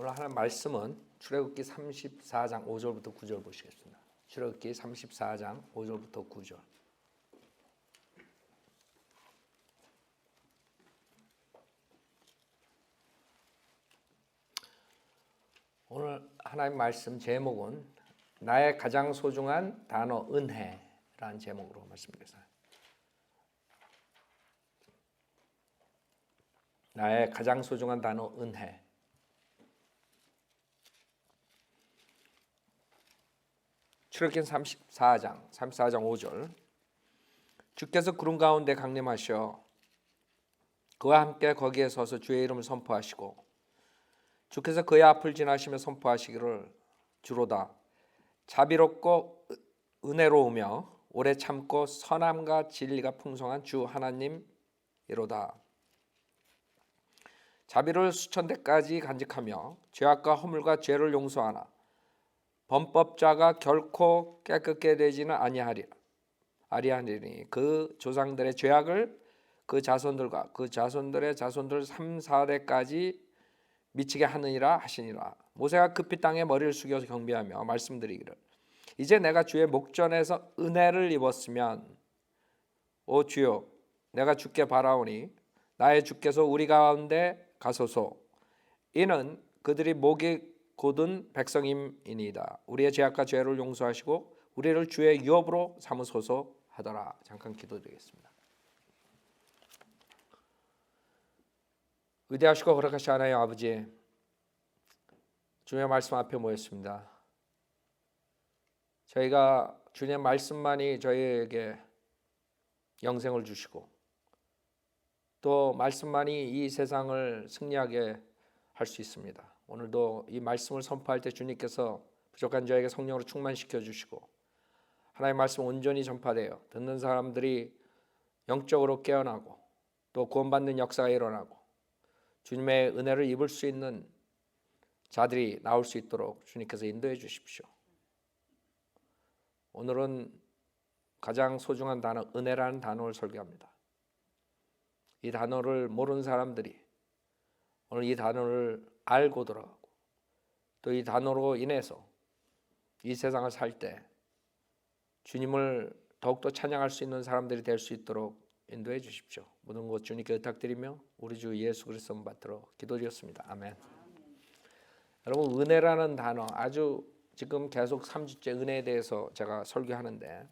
오늘 하는 말씀은 출애굽기 34장 5절부터 9절 보시겠습니다. 출애굽기 34장 5절부터 9절. 오늘 하나님 말씀 제목은 나의 가장 소중한 단어 은혜라는 제목으로 말씀드렸어요. 나의 가장 소중한 단어 은혜. 출애굽기 34장 5절. 주께서 구름 가운데 강림하셔 그와 함께 거기에 서서 주의 이름을 선포하시고 주께서 그의 앞을 지나시며 선포하시기를 주로다 자비롭고 은혜로우며 오래 참고 선함과 진리가 풍성한 주 하나님이로다. 자비를 수천대까지 간직하며 죄악과 허물과 죄를 용서하나 범법자가 결코 깨끗게 되지는 아니하리니 그 조상들의 죄악을 그 자손들과 그 자손들의 자손들 3, 4대까지 미치게 하느니라 하시니라. 모세가 급히 땅에 머리를 숙여서 경배하며 말씀드리기를 이제 내가 주의 목전에서 은혜를 입었으면 오 주여 내가 주께 바라오니 나의 주께서 우리 가운데 가소서. 이는 그들이 목이 곧은 백성임이니이다. 우리의 죄악과 죄를 용서하시고 우리를 주의 유업으로 삼으소서 하더라. 잠깐 기도드리겠습니다. 위대하시고 거룩하신 하나님 아버지, 주님의 말씀 앞에 모였습니다. 저희가 주님의 말씀만이 저희에게 영생을 주시고 또 말씀만이 이 세상을 승리하게 할 수 있습니다. 오늘도 이 말씀을 선포할 때 주님께서 부족한 저에게 성령으로 충만시켜 주시고 하나님의 말씀 온전히 전파되어 듣는 사람들이 영적으로 깨어나고 또 구원받는 역사가 일어나고 주님의 은혜를 입을 수 있는 자들이 나올 수 있도록 주님께서 인도해 주십시오. 오늘은 가장 소중한 단어 은혜라는 단어를 설교합니다. 이 단어를 모르는 사람들이 오늘 이 단어를 알고 들어가고 또 이 단어로 인해서 이 세상을 살 때 주님을 더욱더 찬양할 수 있는 사람들이 될 수 있도록 인도해 주십시오. 모든 것 주님께 부탁드리며 우리 주 예수 그리스도 받들어 기도드렸습니다. 아멘. 여러분 은혜라는 단어 아주 지금 계속 3주째 은혜에 대해서 제가 설교하는데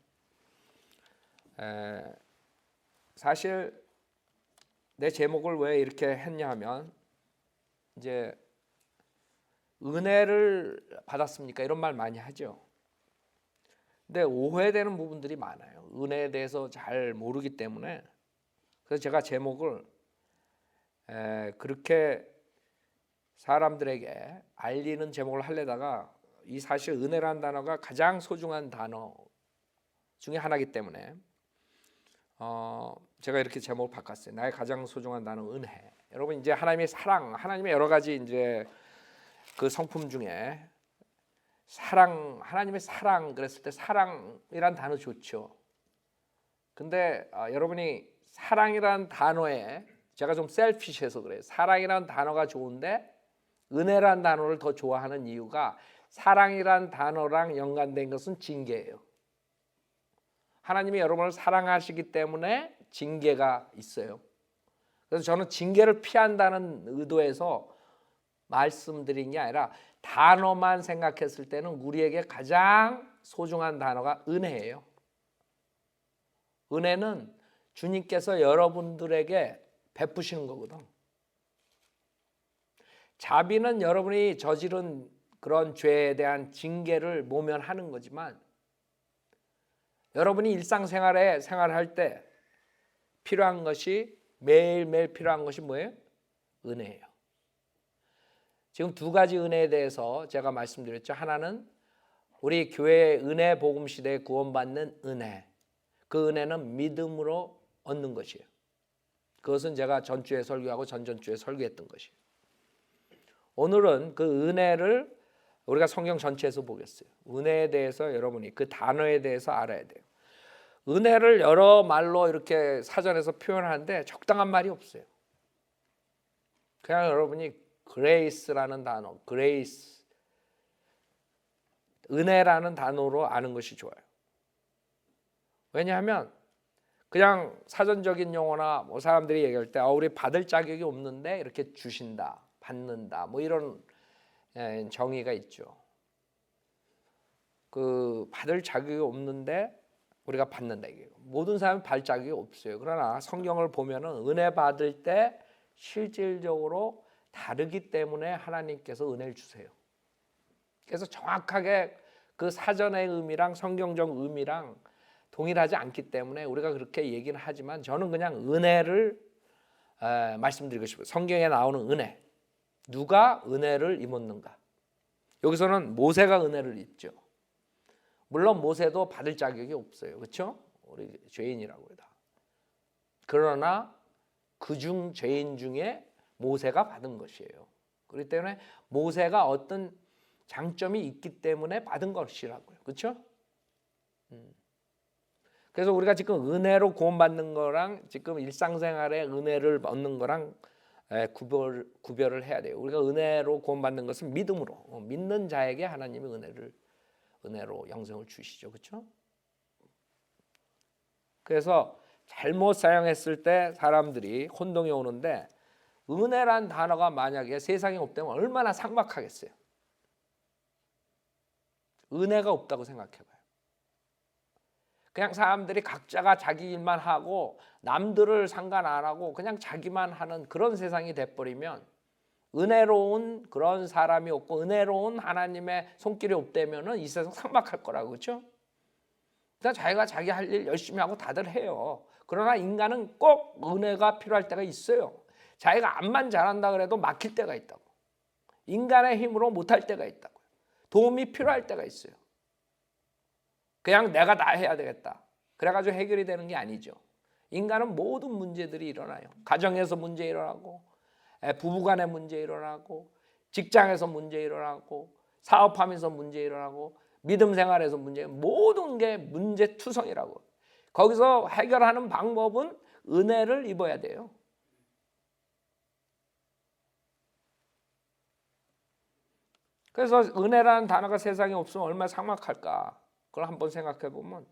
사실 내 제목을 왜 이렇게 했냐 하면 이제 은혜를 받았습니까? 이런 말 많이 하죠. 근데 오해되는 부분들이 많아요. 은혜에 대해서 잘 모르기 때문에. 그래서 제가 제목을 그렇게 사람들에게 알리는 제목을 하려다가 이 사실 은혜라는 단어가 가장 소중한 단어 중에 하나이기 때문에 제가 이렇게 제목을 바꿨어요. 나의 가장 소중한 단어 은혜. 여러분 이제 하나님의 사랑, 하나님의 여러 가지 이제 그 성품 중에 사랑, 하나님의 사랑 그랬을 때 사랑이란 단어 좋죠. 근데 여러분이 사랑이란 단어에 제가 좀 셀피시해서 그래요. 사랑이란 단어가 좋은데 은혜란 단어를 더 좋아하는 이유가 사랑이란 단어랑 연관된 것은 징계예요. 하나님이 여러분을 사랑하시기 때문에 징계가 있어요. 그래서 저는 징계를 피한다는 의도에서 말씀드린 게 아니라 단어만 생각했을 때는 우리에게 가장 소중한 단어가 은혜예요. 은혜는 주님께서 여러분들에게 베푸시는 거거든. 자비는 여러분이 저지른 그런 죄에 대한 징계를 모면하는 거지만 여러분이 일상생활에 생활할 때 필요한 것이 매일매일 필요한 것이 뭐예요? 은혜예요. 지금 두 가지 은혜에 대해서 제가 말씀드렸죠. 하나는 우리 교회의 은혜 복음 시대에 구원받는 은혜. 그 은혜는 믿음으로 얻는 것이에요. 그것은 제가 전주에 설교하고 전전주에 설교했던 것이에요. 오늘은 그 은혜를 우리가 성경 전체에서 보겠어요. 은혜에 대해서 여러분이 그 단어에 대해서 알아야 돼요. 은혜를 여러 말로 이렇게 사전에서 표현하는데 적당한 말이 없어요. 그냥 여러분이 그레이스라는 단어, 그레이스, 은혜라는 단어로 아는 것이 좋아요. 왜냐하면 그냥 사전적인 용어나 뭐 사람들이 얘기할 때 우리 받을 자격이 없는데 이렇게 주신다, 받는다, 뭐 이런 정의가 있죠. 그 받을 자격이 없는데 우리가 받는다, 이게 모든 사람이 받을 자격이 없어요. 그러나 성경을 보면은 은혜 받을 때 실질적으로 다르기 때문에 하나님께서 은혜를 주세요. 그래서 정확하게 그 사전의 의미랑 성경적 의미랑 동일하지 않기 때문에 우리가 그렇게 얘기는 하지만 저는 그냥 은혜를 말씀드리고 싶어요. 성경에 나오는 은혜, 누가 은혜를 입었는가? 여기서는 모세가 은혜를 입죠. 물론 모세도 받을 자격이 없어요. 그렇죠? 우리 죄인이라고 해다. 그러나 그중 죄인 중에 모세가 받은 것이에요. 그렇기 때문에 모세가 어떤 장점이 있기 때문에 받은 것이라고요. 그렇죠? 그래서 우리가 지금 은혜로 구원받는 거랑 지금 일상생활에 은혜를 얻는 거랑 구별을 해야 돼요. 우리가 은혜로 구원받는 것은 믿음으로, 믿는 자에게 하나님이 은혜로 영생을 주시죠. 그렇죠? 그래서 잘못 사용했을 때 사람들이 혼동이 오는데, 은혜란 단어가 만약에 세상에 없다면 얼마나 삭막하겠어요. 은혜가 없다고 생각해봐요. 그냥 사람들이 각자가 자기 일만 하고 남들을 상관 안 하고 그냥 자기만 하는 그런 세상이 돼버리면, 은혜로운 그런 사람이 없고 은혜로운 하나님의 손길이 없다면 이 세상 삭막할 거라고. 그렇죠? 그냥 자기가 자기 할 일 열심히 하고 다들 해요. 그러나 인간은 꼭 은혜가 필요할 때가 있어요. 자기가 암만 잘한다 그래도 막힐 때가 있다고. 인간의 힘으로 못할 때가 있다고요. 도움이 필요할 때가 있어요. 그냥 내가 다 해야 되겠다, 그래가지고 해결이 되는 게 아니죠. 인간은 모든 문제들이 일어나요. 가정에서 문제 일어나고, 부부간에 문제 일어나고, 직장에서 문제 일어나고, 사업하면서 문제 일어나고, 믿음 생활에서 문제, 모든 게 문제투성이라고. 거기서 해결하는 방법은 은혜를 입어야 돼요. 그래서 은혜라는 단어가 세상에 없으면 얼마나 삭막할까, 그걸 한번 생각해 보면,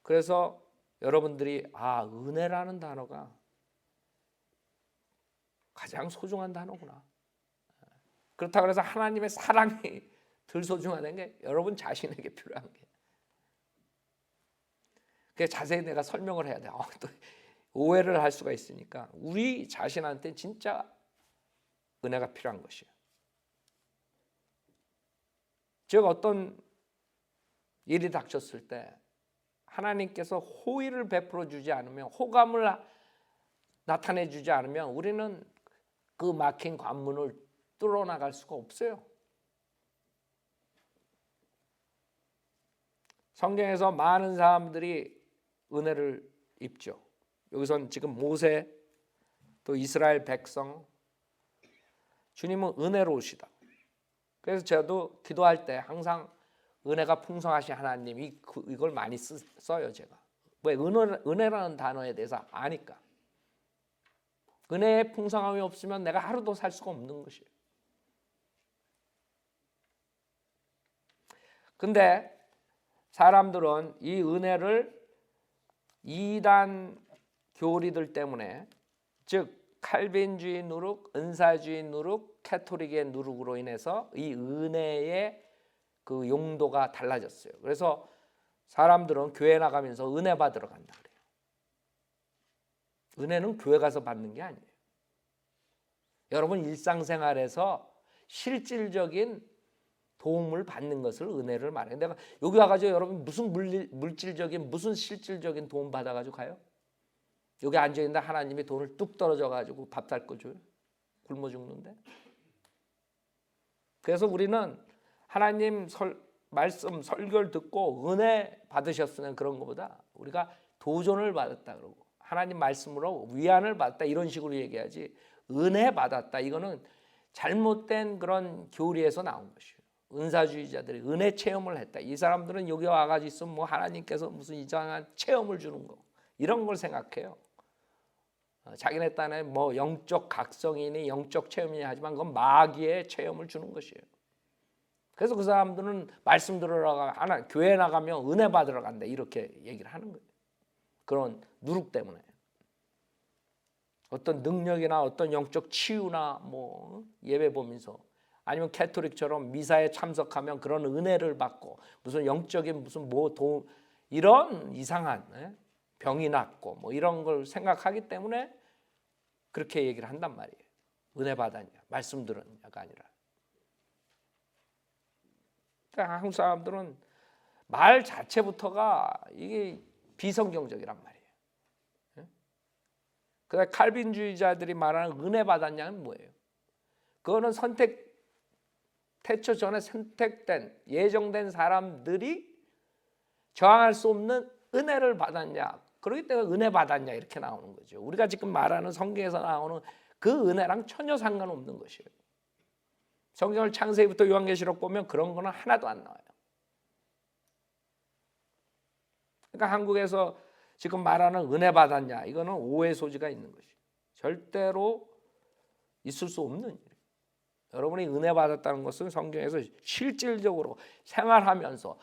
그래서 여러분들이 은혜라는 단어가 가장 소중한 단어구나. 그렇다고 해서 하나님의 사랑이 덜 소중하다는 게 여러분 자신에게 필요한 게. 그게 자세히 내가 설명을 해야 돼. 또 오해를 할 수가 있으니까 우리 자신한테 진짜 은혜가 필요한 것이에요. 즉 어떤 일이 닥쳤을 때 하나님께서 호의를 베풀어 주지 않으면, 호감을 나타내 주지 않으면 우리는 그 막힌 관문을 뚫어나갈 수가 없어요. 성경에서 많은 사람들이 은혜를 입죠. 여기선 지금 모세, 또 이스라엘 백성, 주님은 은혜로우시다. 그래서 저도 기도할 때 항상 은혜가 풍성하신 하나님, 이걸 많이 써요. 제가 왜 은혜라는 단어에 대해서 아니까. 은혜의 풍성함이 없으면 내가 하루도 살 수가 없는 것이에요. 근데 사람들은 이 은혜를 이단 교리들 때문에, 즉 칼빈주의 누룩, 은사주의 누룩, 캐토릭의 누룩으로 인해서 이 은혜의 그 용도가 달라졌어요. 그래서 사람들은 교회 나가면서 은혜 받으러 간다 그래요. 은혜는 교회 가서 받는 게 아니에요. 여러분 일상생활에서 실질적인 도움을 받는 것을 은혜를 말해요. 내가 여기 와가지고 여러분 무슨 물질적인, 무슨 실질적인 도움 받아가지고 가요? 여기 앉아있는데 하나님이 돈을 뚝 떨어져가지고 밥 살 거 줘요? 굶어 죽는데. 그래서 우리는 하나님 말씀 설교를 듣고 은혜 받으셨으면 그런 것보다 우리가 도전을 받았다 그러고 하나님 말씀으로 위안을 받았다 이런 식으로 얘기하지, 은혜 받았다 이거는 잘못된 그런 교리에서 나온 것이에요. 은사주의자들이 은혜 체험을 했다. 이 사람들은 여기 와가지고 있으면 뭐 하나님께서 무슨 이상한 체험을 주는 거, 이런 걸 생각해요. 자기네 딴에 뭐 영적 각성이니 영적 체험이니 하지만 그건 마귀의 체험을 주는 것이에요. 그래서 그 사람들은 말씀 들으러 가면 교회 나가면 은혜 받으러 간다 이렇게 얘기를 하는 거예요. 그런 누룩 때문에 어떤 능력이나 어떤 영적 치유나 뭐 예배 보면서 아니면 캐토릭처럼 미사에 참석하면 그런 은혜를 받고 무슨 영적인 무슨 뭐 도움 이런 이상한 병이 낫고 뭐 이런 걸 생각하기 때문에 그렇게 얘기를 한단 말이에요. 은혜 받았냐 말씀 들었냐가 아니라. 그러니까 한국 사람들은 말 자체부터가 이게 비성경적이란 말이에요. 그다음 칼빈주의자들이 말하는 은혜 받았냐는 뭐예요? 그거는 태초 전에 선택된 예정된 사람들이 저항할 수 없는 은혜를 받았냐, 그렇기 때문에 은혜 받았냐 이렇게 나오는 거죠. 우리가 지금 말하는 성경에서 나오는 그 은혜랑 전혀 상관없는 것이에요. 성경을 창세기부터 요한계시록 보면 그런 거는 하나도 안 나와요. 그러니까 한국에서 지금 말하는 은혜 받았냐 이거는 오해 소지가 있는 것이에요. 절대로 있을 수 없는 일이에요. 여러분이 은혜 받았다는 것은 성경에서 실질적으로 생활하면서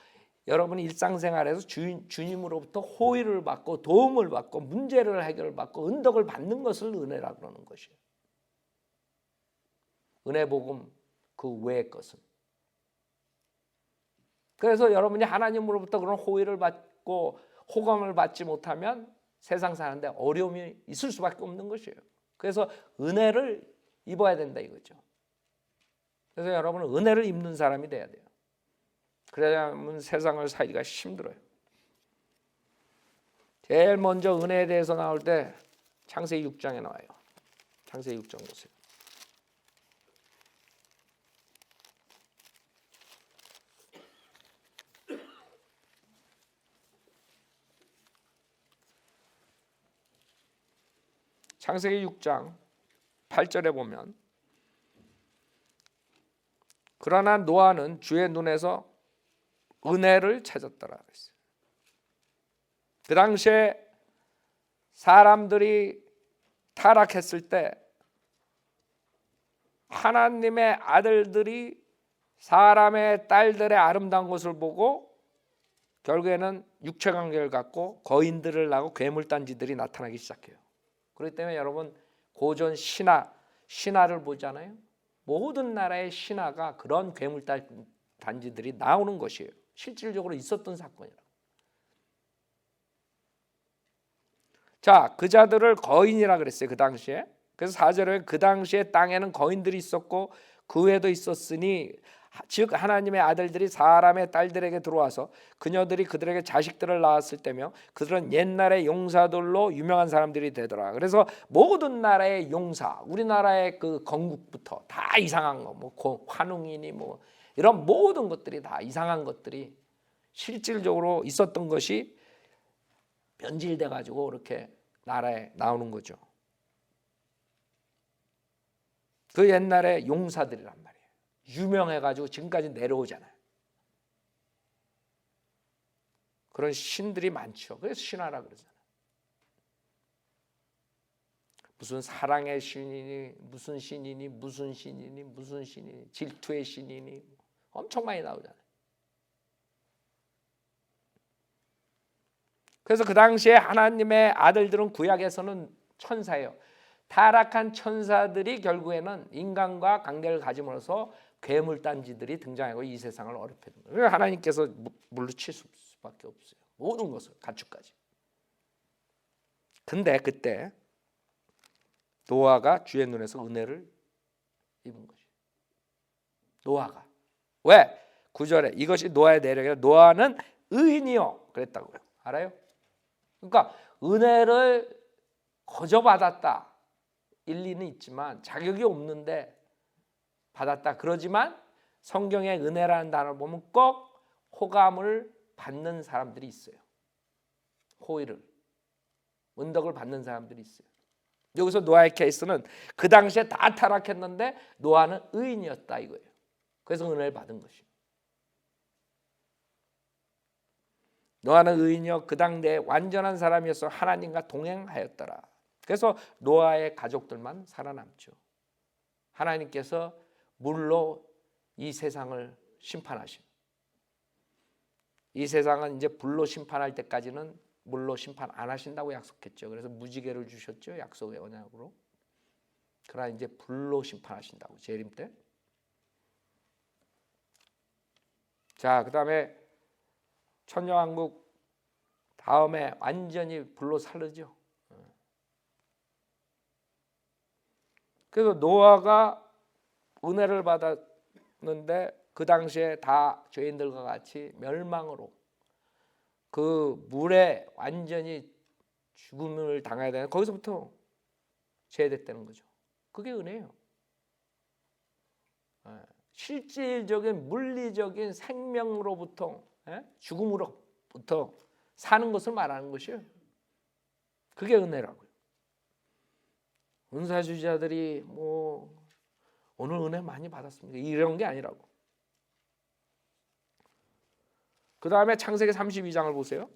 여러분이 일상생활에서 주님으로부터 호의를 받고 도움을 받고 문제를 해결받고 은덕을 받는 것을 은혜라 그러는 것이에요. 은혜 복음 그 외의 것은. 그래서 여러분이 하나님으로부터 그런 호의를 받고 호감을 받지 못하면 세상 사는데 어려움이 있을 수밖에 없는 것이에요. 그래서 은혜를 입어야 된다 이거죠. 그래서 여러분은 은혜를 입는 사람이 돼야 돼요. 그래야만 세상을 살기가 힘들어요. 제일 먼저 은혜에 대해서 나올 때 창세기 6장에 나와요. 창세기 6장 보세요. 창세기 6장 8절에 보면 그러나 노아는 주의 눈에서 은혜를 찾았더라 그랬어요. 그 당시에 사람들이 타락했을 때 하나님의 아들들이 사람의 딸들의 아름다운 것을 보고 결국에는 육체관계를 갖고 거인들을 낳고 괴물단지들이 나타나기 시작해요. 그렇기 때문에 여러분 고전 신화를 보잖아요. 모든 나라의 신화가 그런 괴물단지들이 나오는 것이에요. 실질적으로 있었던 사건이라고. 자, 그 자들을 거인이라 그랬어요. 그 당시에. 그래서 4절에 그 당시에 땅에는 거인들이 있었고 그 외에도 있었으니 즉 하나님의 아들들이 사람의 딸들에게 들어와서 그녀들이 그들에게 자식들을 낳았을 때며 그들은 옛날의 용사들로 유명한 사람들이 되더라. 그래서 모든 나라의 용사, 우리나라의 그 건국부터 다 이상한 거, 뭐 환웅이니 뭐 이런 모든 것들이 다 이상한 것들이 실질적으로 있었던 것이 변질돼 가지고 이렇게 나라에 나오는 거죠. 그 옛날에 용사들이란 말이에요. 유명해가지고 지금까지 내려오잖아요. 그런 신들이 많죠. 그래서 신화라 그러잖아요. 무슨 사랑의 신이니 무슨 신이니 무슨 신이니 무슨 신이니 질투의 신이니 엄청 많이 나오잖아요. 그래서 그 당시에 하나님의 아들들은 구약에서는 천사예요. 타락한 천사들이 결국에는 인간과 관계를 가짐으로써 괴물단지들이 등장하고 이 세상을 어렵게 됩니다. 그래서 하나님께서 물리칠 수밖에 없어요. 모든 것을 가축까지. 근데 그때 노아가 주의 눈에서 은혜를 입은 것이. 노아가 왜? 9절에 이것이 노아의 내력이라 노아는 의인이요 그랬다고요. 알아요? 그러니까 은혜를 거저받았다 일리는 있지만 자격이 없는데 받았다. 그러지만 성경의 은혜라는 단어를 보면 꼭 호감을 받는 사람들이 있어요. 호의를, 은덕을 받는 사람들이 있어요. 여기서 노아의 케이스는 그 당시에 다 타락했는데 노아는 의인이었다 이거예요. 그래서 은혜를 받은 것이에요. 노아는 의인이요 그 당대에 완전한 사람이어서 하나님과 동행하였더라. 그래서 노아의 가족들만 살아남죠. 하나님께서 물로 이 세상을 심판하신, 이 세상은 이제 불로 심판할 때까지는 물로 심판 안 하신다고 약속했죠. 그래서 무지개를 주셨죠, 약속의 언약으로. 그러나 이제 불로 심판하신다고, 재림 때. 자, 그 다음에 천년왕국 다음에 완전히 불로 사르죠. 그래서 노아가 은혜를 받았는데 그 당시에 다 죄인들과 같이 멸망으로 그 물에 완전히 죽음을 당해야 되는, 거기서부터 제외됐다는 거죠. 그게 은혜예요. 실질적인 물리적인 생명으로부터, 죽음으로부터 사는 것을 말하는 것이에요. 그게 은혜라고요. 은사주의자들이 뭐 오늘 은혜 많이 받았습니다, 이런 게 아니라고. 그 다음에 창세기 32장을 보세요.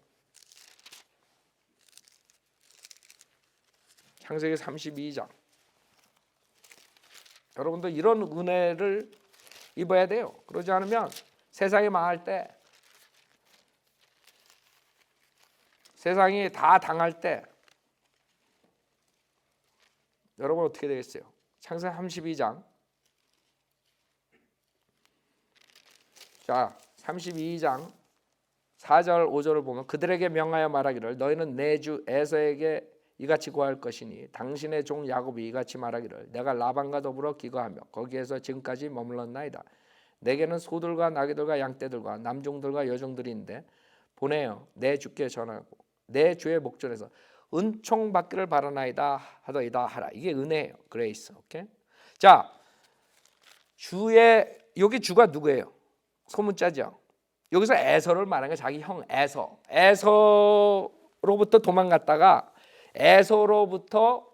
창세기 32장. 여러분도 이런 은혜를 입어야 돼요. 그러지 않으면 세상이 망할 때, 세상이 다 당할 때 여러분 어떻게 되겠어요? 창세기 32장. 자, 32장 4절 5절을 보면 그들에게 명하여 말하기를 너희는 내 주 에서에게 이같이 구할 것이니 당신의 종 야곱이 이같이 말하기를 내가 라반과 더불어 기거하며 거기에서 지금까지 머물렀나이다. 내게는 소들과 나귀들과 양떼들과 남종들과 여종들이 있는데 보내어 내 주께 전하고 내 주의 목전에서 은총 받기를 바라나이다 하더이다 하라. 이게 은혜예요. 그레이스. 오케이? 자, 주의, 여기 주가 누구예요? 소문자죠. 여기서 에서를 말하는 게 자기 형 에서. 에서로부터 도망갔다가 에서로부터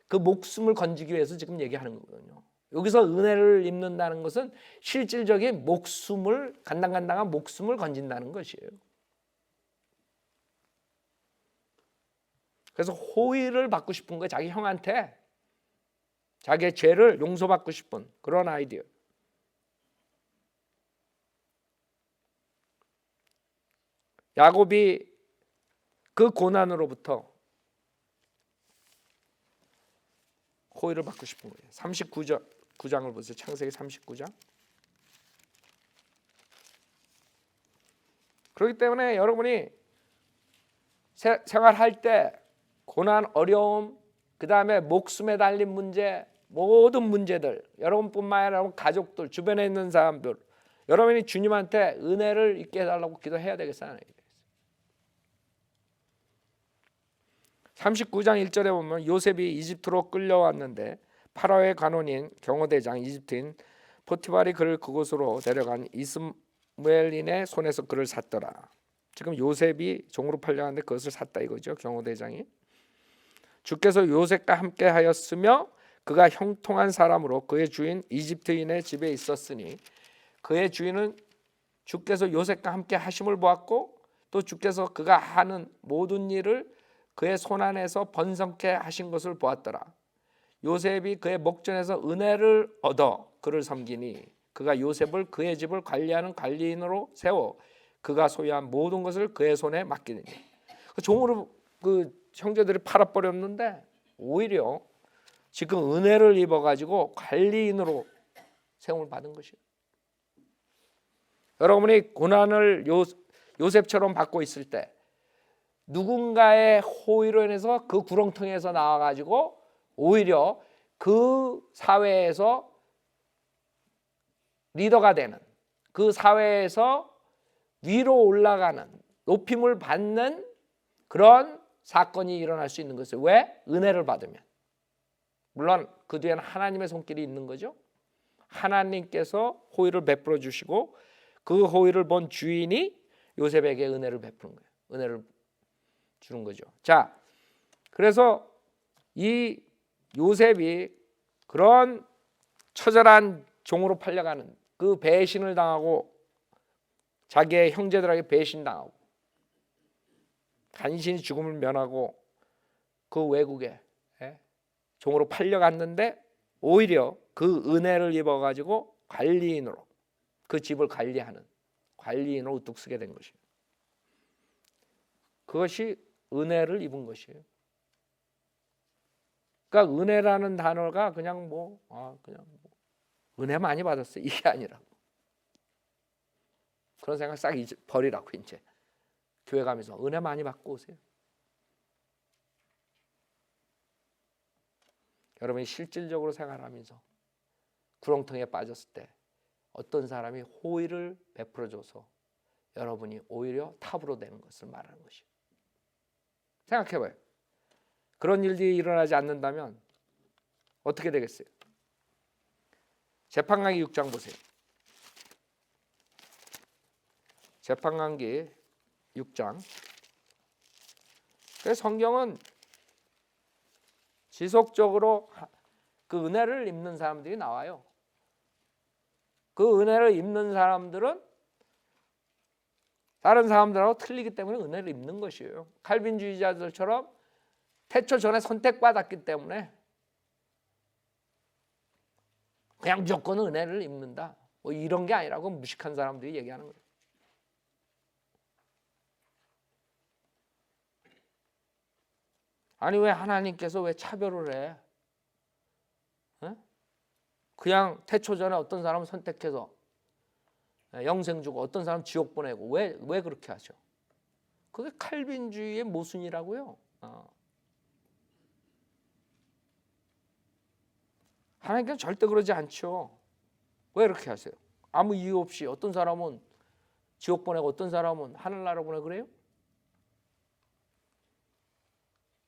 그 목숨을 건지기 위해서 지금 얘기하는 거거든요. 여기서 은혜를 입는다는 것은 실질적인 목숨을, 간당간당한 목숨을 건진다는 것이에요. 그래서 호의를 받고 싶은 거예요. 자기 형한테 자기의 죄를 용서받고 싶은 그런 아이디어. 야곱이 그 고난으로부터 호의를 받고 싶은 거예요. 39장을 보세요. 창세기 39장. 그렇기 때문에 여러분이 생활할 때 고난, 어려움, 그 다음에 목숨에 달린 문제, 모든 문제들, 여러분뿐만 아니라 여러분 가족들, 주변에 있는 사람들, 여러분이 주님한테 은혜를 있게 해달라고 기도해야 되겠어요? 39장 1절에 보면 요셉이 이집트로 끌려왔는데 파라오의 관원인 경호대장 이집트인 포티발이 그를 그곳으로 데려간 이스마엘인의 손에서 그를 샀더라. 지금 요셉이 종으로 팔려왔는데 그것을 샀다 이거죠. 경호대장이. 주께서 요셉과 함께 하였으며 그가 형통한 사람으로 그의 주인 이집트인의 집에 있었으니 그의 주인은 주께서 요셉과 함께 하심을 보았고 또 주께서 그가 하는 모든 일을 그의 손안에서 번성케 하신 것을 보았더라. 요셉이 그의 목전에서 은혜를 얻어 그를 섬기니 그가 요셉을 그의 집을 관리하는 관리인으로 세워 그가 소유한 모든 것을 그의 손에 맡기니. 종으로 그 형제들이 팔아버렸는데 오히려 지금 은혜를 입어가지고 관리인으로 세움을 받은 것이에요. 여러분이 고난을 요셉처럼 받고 있을 때 누군가의 호의로 인해서 그 구렁텅이에서 나와가지고 오히려 그 사회에서 리더가 되는, 그 사회에서 위로 올라가는, 높임을 받는 그런 사건이 일어날 수 있는 것이에요. 왜? 은혜를 받으면. 물론 그 뒤에는 하나님의 손길이 있는 거죠. 하나님께서 호의를 베풀어 주시고 그 호의를 본 주인이 요셉에게 은혜를 베푸는 거예요. 은혜를 주는 거죠. 자, 그래서 이 요셉이 그런 처절한 종으로 팔려가는 그 배신을 당하고 자기의 형제들에게 배신당하고 간신히 죽음을 면하고 그 외국에 종으로 팔려갔는데 오히려 그 은혜를 입어가지고 관리인으로 그 집을 관리하는 관리인으로 우뚝 서게 된 것이에요. 그것이 은혜를 입은 것이에요. 그러니까 은혜라는 단어가 그냥 은혜 많이 받았어 이게 아니라고. 그런 생각 싹 버리라고. 이제 교회 가면서 은혜 많이 받고 오세요. 여러분이 실질적으로 생활하면서 구렁텅이에 빠졌을 때 어떤 사람이 호의를 베풀어줘서 여러분이 오히려 탑으로 되는 것을 말하는 것이에요. 생각해봐요. 그런 일들이 일어나지 않는다면 어떻게 되겠어요? 재판강기 6장 보세요. 재판강기 6장. 그래서 성경은 지속적으로 그 은혜를 입는 사람들이 나와요. 그 은혜를 입는 사람들은 다른 사람들하고 틀리기 때문에 은혜를 입는 것이에요. 칼빈주의자들처럼 태초 전에 선택받았기 때문에 그냥 무조건 은혜를 입는다. 뭐 이런 게 아니라고 무식한 사람들이 얘기하는 거예요. 아니 왜 하나님께서 왜 차별을 해? 에? 그냥 태초 전에 어떤 사람을 선택해서 영생 주고 어떤 사람 지옥 보내고 왜 그렇게 하죠? 그게 칼빈주의의 모순이라고요. 하나님께서 절대 그러지 않죠. 왜 그렇게 하세요? 아무 이유 없이 어떤 사람은 지옥 보내고 어떤 사람은 하늘나라 보내고 그래요?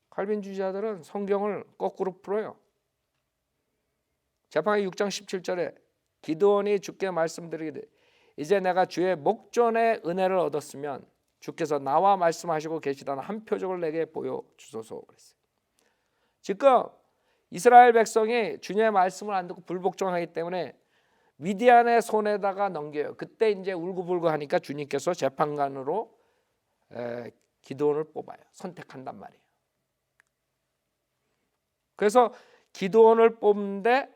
칼빈주의자들은 성경을 거꾸로 풀어요. 재판기 6장 17절에 기드온이 주께 말씀드리기를 이제 내가 주의 목전에 은혜를 얻었으면 주께서 나와 말씀하시고 계시다는 한 표적을 내게 보여주소서 그랬어요. 지금 이스라엘 백성이 주님의 말씀을 안 듣고 불복종하기 때문에 미디안의 손에다가 넘겨요. 그때 이제 울고불고 하니까 주님께서 재판관으로 기드온을 뽑아요. 선택한단 말이에요. 그래서 기드온을 뽑는데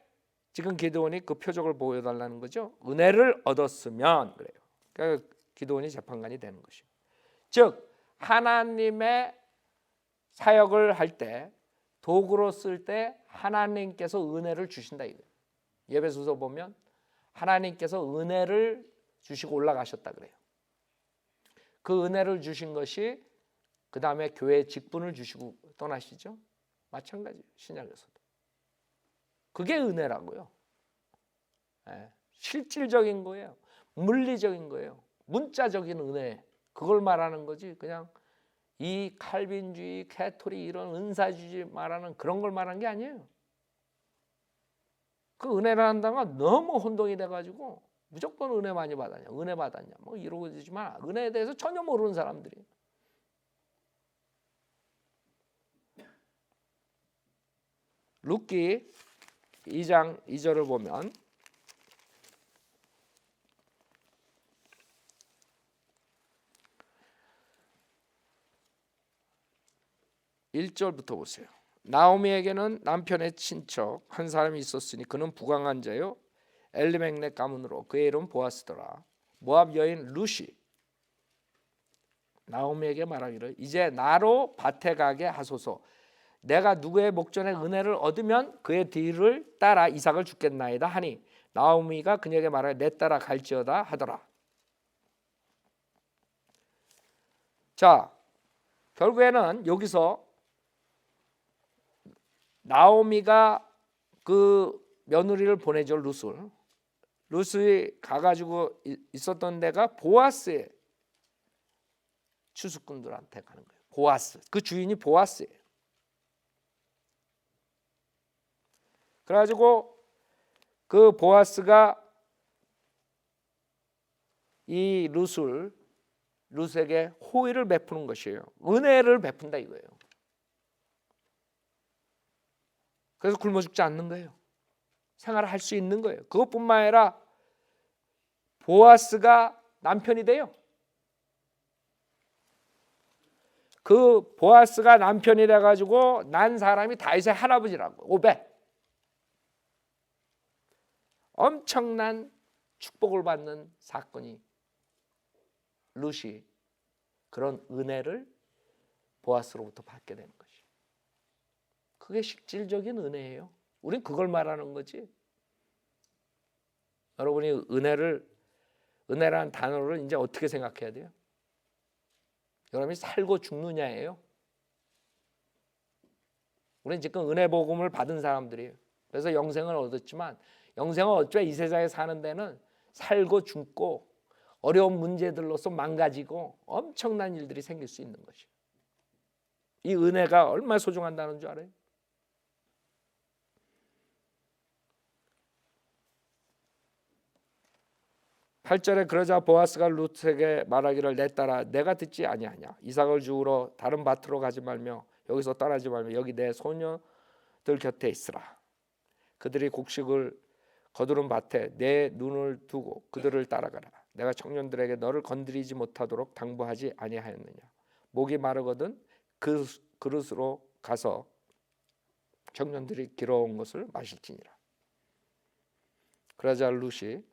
지금 기드온이 그 표적을 보여달라는 거죠. 은혜를 얻었으면 그래요. 그러니까 기드온이 재판관이 되는 것이죠. 즉 하나님의 사역을 할 때 도구로 쓸 때 하나님께서 은혜를 주신다 이거예요. 예배소서 보면 하나님께서 은혜를 주시고 올라가셨다 그래요. 그 은혜를 주신 것이 그 다음에 교회 직분을 주시고 떠나시죠. 마찬가지예요. 신약에서도. 그게 은혜라고요. 실질적인 거예요. 물리적인 거예요. 문자적인 은혜. 그걸 말하는 거지. 그냥 이 칼빈주의, 캐토릭 이런 은사주의 말하는 그런 걸 말하는 게 아니에요. 그 은혜라는 단어가 너무 혼동이 돼가지고 무조건 은혜 많이 받았냐, 은혜 받았냐, 뭐 이러고 있지만 은혜에 대해서 전혀 모르는 사람들이. 룻기 2장 2절을 보면 (1절부터) 보세요. 나오미에게는 남편의 친척 한 사람이 있었으니 그는 부강한 자요 엘리멜렉 가문으로 그의 이름 보아스더라. 모압 여인 룻이 나오미에게 말하기를 이제 나로 밭에 가게 하소서. 내가 누구의 목전에 은혜를 얻으면 그의 뒤를 따라 이삭을 주겠나이다 하니 나오미가 그녀에게 말하여 내 따라 갈지어다 하더라. 자, 결국에는 여기서 나오미가 그 며느리를 보내죠. 룻이 가가지고 있었던 데가 보아스의 추수꾼들한테 가는 거예요. 보아스, 그 주인이 보아스예요. 그래가지고 그 보아스가 이 룻에게 호의를 베푸는 것이에요. 은혜를 베푼다 이거예요. 그래서 굶어 죽지 않는 거예요. 생활을 할 수 있는 거예요. 그것뿐만 아니라 보아스가 남편이 돼요. 그 보아스가 남편이 돼가지고 난 사람이 다윗의 할아버지라고. 오벳. 엄청난 축복을 받는 사건이 룻이 그런 은혜를 보아스로부터 받게 되는 것이. 그게 실질적인 은혜예요. 우린 그걸 말하는 거지. 여러분이 은혜라는 단어를 이제 어떻게 생각해야 돼요? 여러분이 살고 죽느냐예요. 우리는 지금 은혜 복음을 받은 사람들이에요. 그래서 영생을 얻었지만 영생을 어쩌 이 세상에 사는 데는 살고 죽고 어려운 문제들로서 망가지고 엄청난 일들이 생길 수 있는 것이에요. 이 은혜가 얼마나 소중한다는 줄 알아요? (8절에) 그러자 보아스가 룻에게 말하기를 내 딸아 내가 듣지 아니하냐 이삭을 주우러 다른 밭으로 가지 말며 여기서 떠나지 말며 여기 내 소녀들 곁에 있으라. 그들이 곡식을 거두는 밭에 내 눈을 두고 그들을 따라가라. 내가 청년들에게 너를 건드리지 못하도록 당부하지 아니하였느냐. 목이 마르거든 그 그릇으로 가서 청년들이 길어온 것을 마실지니라. 그러자 룻이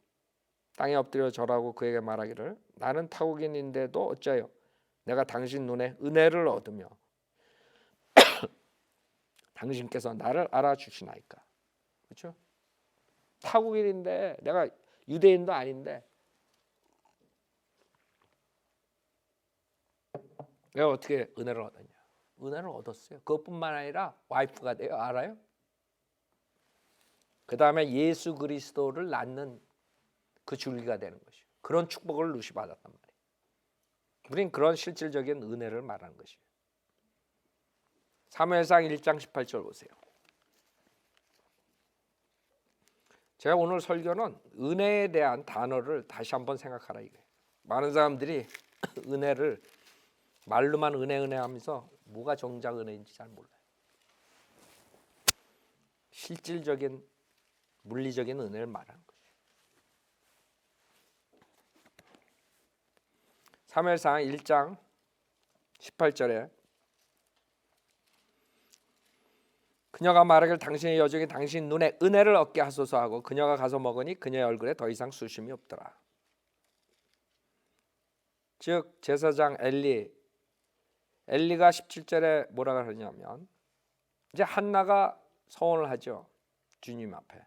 땅에 엎드려 절하고 그에게 말하기를 나는 타국인인데도 어찌하여 내가 당신 눈에 은혜를 얻으며 당신께서 나를 알아주시나이까. 그렇죠? 타국인인데 내가 유대인도 아닌데 내가 어떻게 은혜를 얻었냐. 은혜를 얻었어요. 그것뿐만 아니라 와이프가 돼요. 알아요? 그 다음에 예수 그리스도를 낳는 그 줄기가 되는 것이에요. 그런 축복을 룻이 받았단 말이에요. 우린 그런 실질적인 은혜를 말하는 것이에요. 사무엘상 1장 18절 보세요. 제가 오늘 설교는 은혜에 대한 단어를 다시 한번 생각하라 이거예요. 많은 사람들이 은혜를 말로만 은혜 하면서 뭐가 정작 은혜인지 잘 몰라요. 실질적인 물리적인 은혜를 말하는 거예요. 사무엘상 1장 18절에 그녀가 말하길 당신의 여종이 당신 눈에 은혜를 얻게 하소서 하고 그녀가 가서 먹으니 그녀의 얼굴에 더 이상 수심이 없더라. 즉 제사장 엘리가 17절에 뭐라 그러냐면 이제 한나가 서원을 하죠. 주님 앞에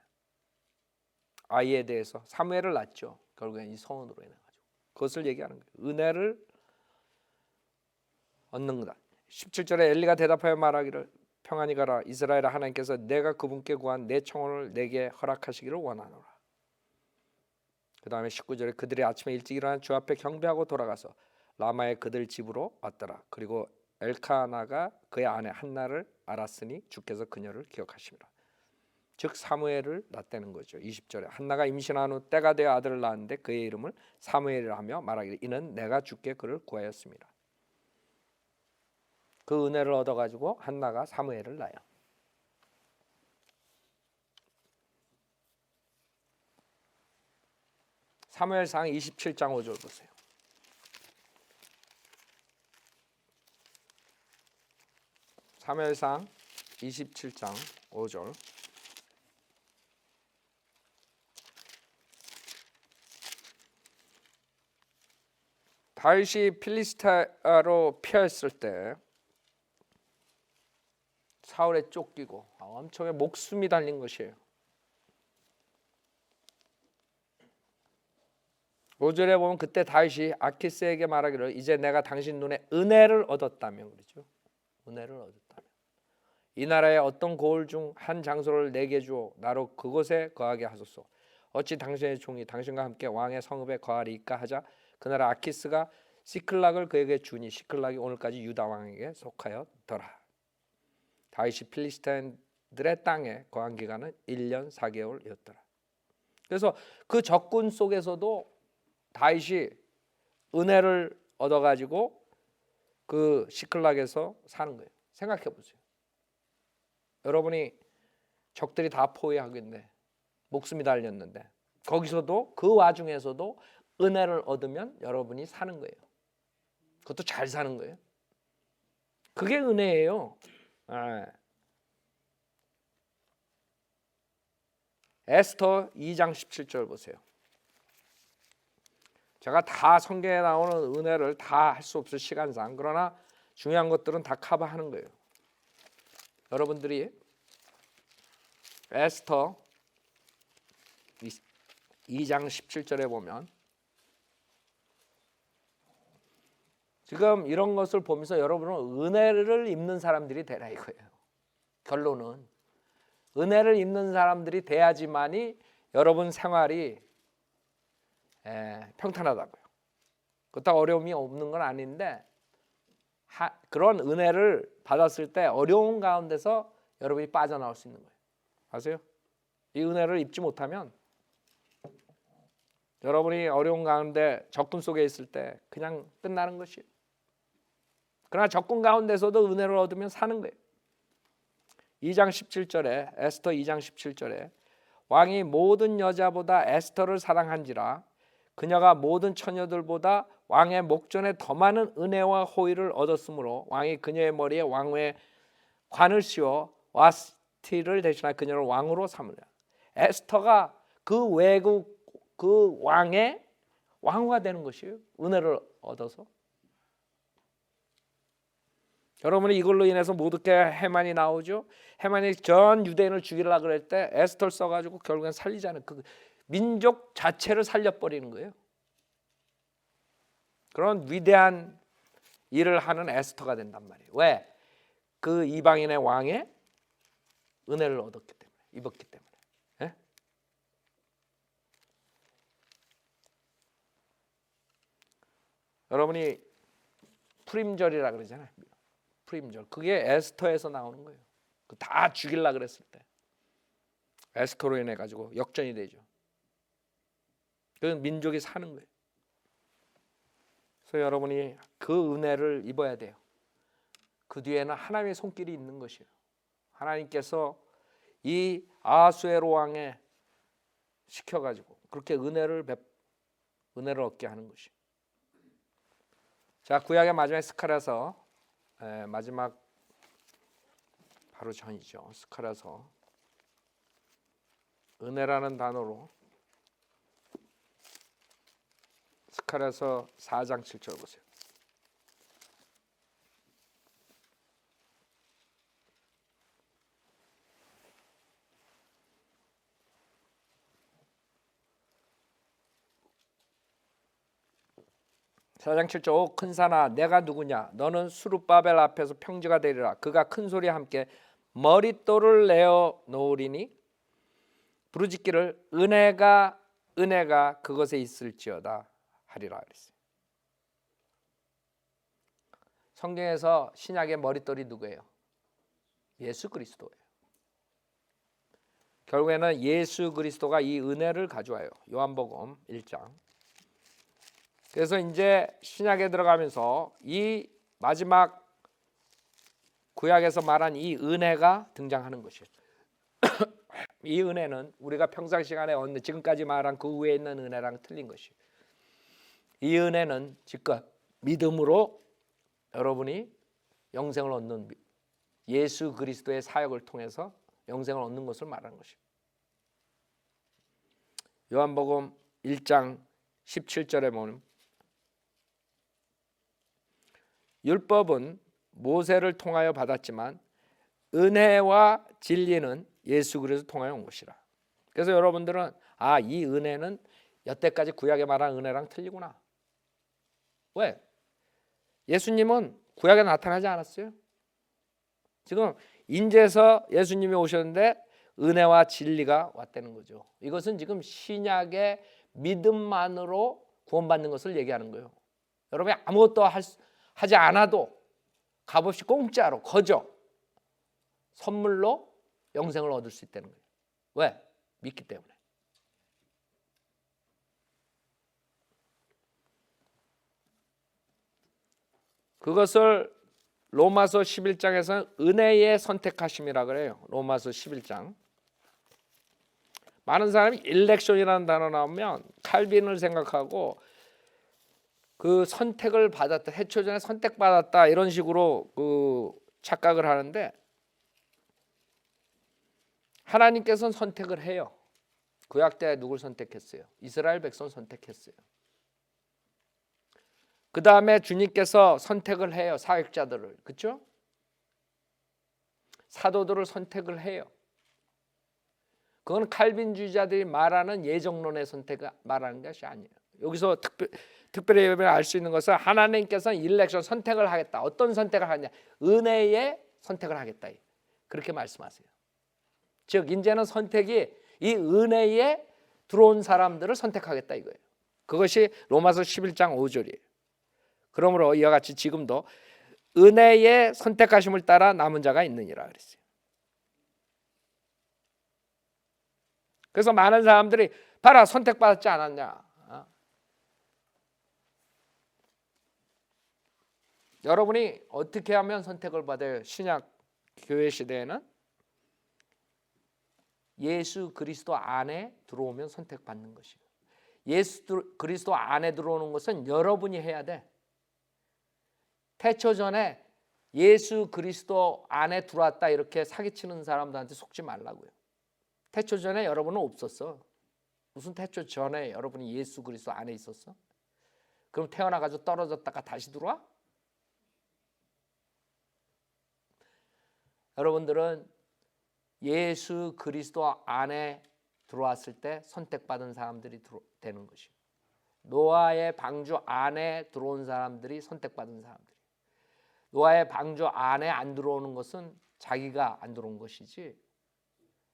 아이에 대해서 사무엘을 낳죠. 결국엔 이 서원으로 인해 가지고 그것을 얘기하는 거예요. 은혜를 얻는 거다. 17절에 엘리가 대답하여 말하기를 평안히 가라. 이스라엘의 하나님께서 내가 그분께 구한 내 청혼을 내게 허락하시기를 원하노라. 그 다음에 19절에 그들이 아침에 일찍 일어나 주 앞에 경배하고 돌아가서 라마의 그들 집으로 왔더라. 그리고 엘카나가 그의 아내 한나를 알았으니 주께서 그녀를 기억하심이라. 즉 사무엘을 낳았다는 거죠. 20절에 한나가 임신한 후 때가 되어 아들을 낳았는데 그의 이름을 사무엘이라 하며 말하기를 이는 내가 주께 그를 구하였습니다. 그 은혜를 얻어가지고 한나가 사무엘을 낳아요. 사무엘상 27장 5절 보세요. 사무엘상 27장 5절 다윗이 필리스타로 피했을 때 사울에 쫓기고 엄청나게 목숨이 달린 것이에요. 5절에 보면 그때 다윗이 아키스에게 말하기를 이제 내가 당신 눈에 은혜를 얻었다면 그러죠. 은혜를 얻었다면 이 나라의 어떤 고을 중 한 장소를 내게 주어 나로 그곳에 거하게 하소서. 어찌 당신의 종이 당신과 함께 왕의 성읍에 거하리이까 하자 그 나라 아키스가 시클락을 그에게 주니 시클락이 오늘까지 유다 왕에게 속하였더라. 다윗이 필리스타인들의 땅에 거한 기간은 1년 4개월이었더라. 그래서 그 적군 속에서도 다윗이 은혜를 얻어가지고 그 시클락에서 사는 거예요. 생각해 보세요. 여러분이 적들이 다 포위하고 있는데 목숨이 달렸는데 거기서도 그 와중에서도 은혜를 얻으면 여러분이 사는 거예요. 그것도 잘 사는 거예요. 그게 은혜예요. 에스더 2장 17절 보세요. 제가 다 성경에 나오는 은혜를 다 할 수 없을 시간상, 그러나 중요한 것들은 다 커버하는 거예요. 여러분들이 에스터 2장 17절에 보면 지금 이런 것을 보면서 여러분은 은혜를 입는 사람들이 되라 이거예요. 결론은 은혜를 입는 사람들이 돼야지만이 여러분 생활이 평탄하다고요. 그렇다고 어려움이 없는 건 아닌데 그런 은혜를 받았을 때 어려운 가운데서 여러분이 빠져나올 수 있는 거예요. 아세요? 이 은혜를 입지 못하면 여러분이 어려운 가운데 적군 속에 있을 때 그냥 끝나는 것이에요. 그러나 적군 가운데서도 은혜를 얻으면 사는 거예요. 2장 17절에 에스터 2장 17절에 왕이 모든 여자보다 에스터를 사랑한지라 그녀가 모든 처녀들보다 왕의 목전에 더 많은 은혜와 호의를 얻었으므로 왕이 그녀의 머리에 왕의 관을 씌워 와스티를 대신하여 그녀를 왕으로 삼으려. 에스터가 그 외국 그 왕의 왕후가 되는 것이에요. 은혜를 얻어서. 여러분이 이걸로 인해서 모두께 해만이 나오죠. 해만이 전 유대인을 죽이려고 그럴 때 에스터를 써가지고 결국엔 살리지 않은 그 민족 자체를 살려버리는 거예요. 그런 위대한 일을 하는 에스터가 된단 말이에요. 왜? 그 이방인의 왕의 은혜를 얻었기 때문에, 입었기 때문에. 예? 여러분이 푸림절이라 그러잖아요. 푸림절. 그게 에스터에서 나오는 거예요. 다 죽이려고 그랬을 때 에스터로 인해 가지고 역전이 되죠. 그 민족이 사는 거예요. 그래서 여러분이 그 은혜를 입어야 돼요. 그 뒤에는 하나님의 손길이 있는 것이에요. 하나님께서 이 아하수에로 왕에 시켜가지고 그렇게 은혜를 얻게 하는 것이에요. 자, 구약의 마지막 스가랴서 마지막 바로 전이죠. 스가랴서 은혜라는 단어로 스가랴서 4장 7절 보세요. 사장 7절 오 큰 산아 내가 누구냐 너는 수룹바벨 앞에서 평지가 되리라. 그가 큰 소리와 함께 머릿돌을 내어 놓으리니 부르짖기를 은혜가 그것에 있을지어다 하리라 그랬어요. 성경에서 신약의 머릿돌이 누구예요? 예수 그리스도예요. 결국에는 예수 그리스도가 이 은혜를 가져와요. 요한복음 1장. 그래서 이제 신약에 들어가면서 이 마지막 구약에서 말한 이 은혜가 등장하는 것이에요. 이 은혜는 우리가 평상시간에 얻는 지금까지 말한 그 위에 있는 은혜랑 틀린 것이에요. 이 은혜는 즉각 믿음으로 여러분이 영생을 얻는 예수 그리스도의 사역을 통해서 영생을 얻는 것을 말하는 것이에요. 요한복음 1장 17절에 보면 율법은 모세를 통하여 받았지만 은혜와 진리는 예수 그리스도 통하여 온 것이라. 그래서 여러분들은 이 은혜는 여태까지 구약에 말한 은혜랑 틀리구나. 왜? 예수님은 구약에 나타나지 않았어요. 지금 인제서 예수님이 오셨는데 은혜와 진리가 왔다는 거죠. 이것은 지금 신약의 믿음만으로 구원받는 것을 얘기하는 거예요. 여러분이 아무것도 하지 않아도 값없이 공짜로 거저 선물로 영생을 얻을 수 있다는 거예요. 왜? 믿기 때문에. 그것을 로마서 11장에서는 은혜의 선택하심이라 그래요. 로마서 11장. 많은 사람이 일렉션이라는 단어 나오면 칼빈을 생각하고 그 선택을 받았다, 태초전에 선택받았다 이런 식으로 그 착각을 하는데 하나님께서는 선택을 해요. 구약 때 누굴 선택했어요? 이스라엘 백성 선택했어요. 그 다음에 주님께서 선택을 해요. 사역자들을, 그렇죠? 사도들을 선택을 해요. 그건 칼빈주의자들이 말하는 예정론의 선택을 말하는 것이 아니에요. 여기서 특별히 알 수 있는 것은 하나님께서는 일렉션 선택을 하겠다. 어떤 선택을 하냐? 은혜의 선택을 하겠다. 그렇게 말씀하세요. 즉 이제는 선택이 이 은혜에 들어온 사람들을 선택하겠다 이거예요. 그것이 로마서 11장 5절이에요. 그러므로 이와 같이 지금도 은혜의 선택하심을 따라 남은 자가 있느니라 그랬어요. 그래서 많은 사람들이 봐라 선택받았지 않았냐. 여러분이 어떻게 하면 선택을 받아요? 신약 교회 시대에는 예수 그리스도 안에 들어오면 선택받는 것이에요. 예수 그리스도 안에 들어오는 것은 여러분이 해야 돼. 태초 전에 예수 그리스도 안에 들어왔다 이렇게 사기치는 사람들한테 속지 말라고요. 태초 전에 여러분은 없었어. 무슨 태초 전에 여러분이 예수 그리스도 안에 있었어? 그럼 태어나가지고 떨어졌다가 다시 들어와? 여러분들은 예수 그리스도 안에 들어왔을 때 선택받은 사람들이 되는 것이에요. 노아의 방주 안에 들어온 사람들이 선택받은 사람들이. 노아의 방주 안에 안 들어오는 것은 자기가 안 들어온 것이지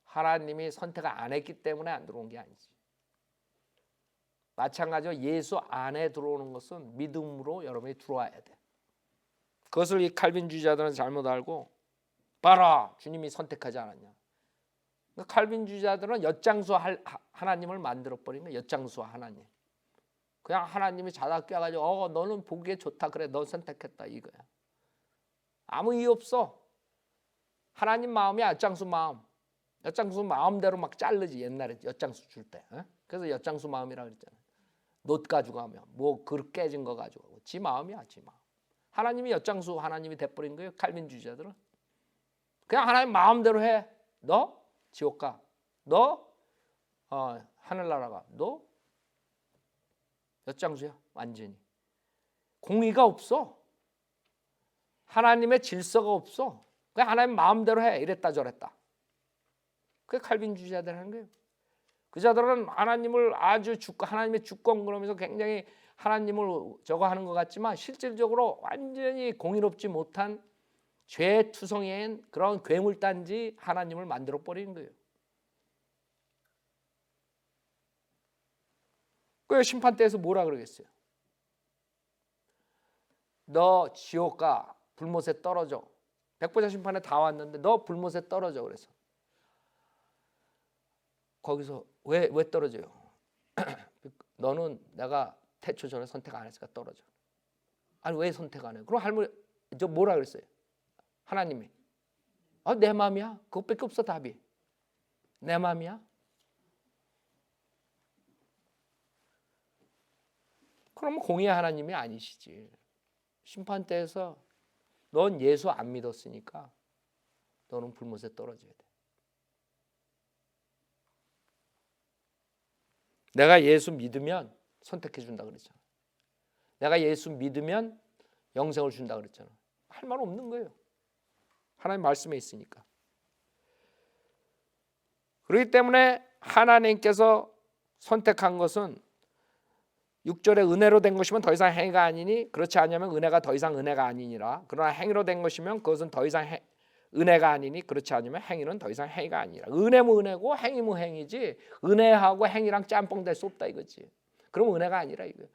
하나님이 선택을 안 했기 때문에 안 들어온 게 아니지. 마찬가지로 예수 안에 들어오는 것은 믿음으로 여러분이 들어와야 돼. 그것을 이 칼빈주의자들은 잘못 알고 봐라 주님이 선택하지 않았냐. 그러니까 칼빈주의자들은 엿장수 하나님을 만들어버린 거예요. 엿장수 하나님. 그냥 하나님이 자다 깨가지고 너는 보기에 좋다 그래 너 선택했다 이거야. 아무 이유 없어. 하나님 마음이 엿장수 마음. 엿장수 마음대로 막 자르지 옛날에 엿장수 줄 때. 그래서 엿장수 마음이라고 그랬잖아. 놋 가지고 하면 뭐 그릇 깨진 거 가지고 지 마음이야 지 마음. 하나님이 엿장수 하나님이 돼버린 거예요. 칼빈주의자들은. 그냥 하나님 마음대로 해. 너 지옥 가. 너 하늘나라 가. 너 엿장수야 완전히. 공의가 없어. 하나님의 질서가 없어. 그냥 하나님 마음대로 해. 이랬다 저랬다. 그게 칼빈주의자들 하는 거예요. 그 자들은 하나님을 아주 하나님의 주권 그러면서 굉장히 하나님을 저거 하는 것 같지만 실질적으로 완전히 공의롭지 못한 죄투성이인 그런 괴물단지 하나님을 만들어 버리는 거예요. 그 심판대에서 뭐라 그러겠어요? 너 지옥 가. 불못에 떨어져. 백보자 심판에 다 왔는데 너 불못에 떨어져 그래서. 거기서 왜 떨어져요? 너는 내가 태초 전에 선택 안 했으니까 떨어져. 아니 왜 선택 안 해? 그럼 할머니 저 뭐라 그랬어요? 하나님이 내 마음이야. 그것밖에 없어 답이. 내 마음이야. 그러면 공의의 하나님이 아니시지. 심판대에서 넌 예수 안 믿었으니까 너는 불못에 떨어져야 돼. 내가 예수 믿으면 선택해 준다 그랬잖아. 내가 예수 믿으면 영생을 준다 그랬잖아. 할 말 없는 거예요. 하나님 말씀에 있으니까. 그렇기 때문에 하나님께서 선택한 것은 6절에 은혜로 된 것이면 더 이상 행위가 아니니 그렇지 않으면 은혜가 더 이상 은혜가 아니니라. 그러나 행위로 된 것이면 그것은 더 이상 은혜가 아니니 그렇지 않으면 행위는 더 이상 행위가 아니라. 은혜무 은혜고 행위무 행위지 은혜하고 행위랑 짬뽕 될 수 없다 이거지. 그럼 은혜가 아니라 이거야.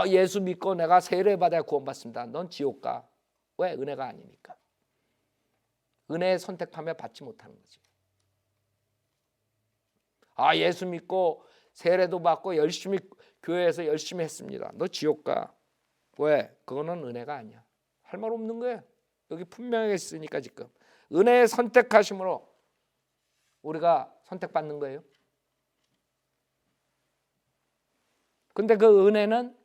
예수 믿고 내가 세례 받아야 구원받습니다. 넌 지옥 가. 왜? 은혜가 아니니까. 은혜의 선택하며 받지 못하는 거지. 예수 믿고 세례도 받고 열심히 교회에서 열심히 했습니다. 너 지옥 가. 왜? 그거는 은혜가 아니야. 할 말 없는 거야. 여기 분명하게 있으니까 지금. 은혜의 선택하심으로 우리가 선택받는 거예요. 근데 그 은혜는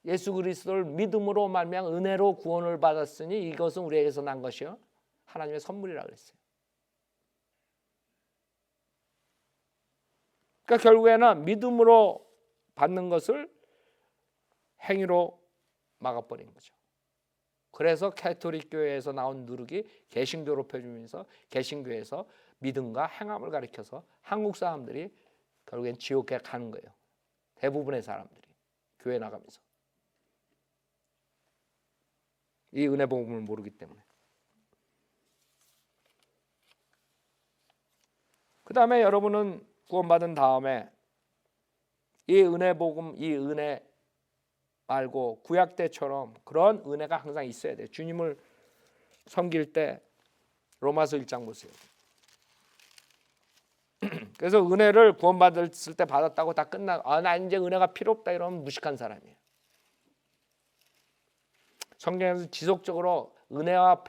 예수 그리스도를 믿음으로 말미암아 은혜로 구원을 받았으니 이것은 우리에게서 난 것이요 하나님의 선물이라 그랬어요. 그러니까 결국에는 믿음으로 받는 것을 행위로 막아버린 거죠. 그래서 캐토릭 교회에서 나온 누룩이 개신교로 펴주면서 개신교에서 믿음과 행함을 가리켜서 한국 사람들이 결국엔 지옥에 가는 거예요. 대부분의 사람들이 교회 나가면서 이 은혜 복음을 모르기 때문에. 그 다음에 여러분은 구원받은 다음에 이 은혜 복음, 이 은혜 말고 구약 때처럼 그런 은혜가 항상 있어야 돼요. 주님을 섬길 때 로마서 1장 보세요. 그래서 은혜를 구원받았을 때 받았다고 다 나 이제 은혜가 필요 없다 이러면 무식한 사람이에요. 성경에서 지속적으로 은혜와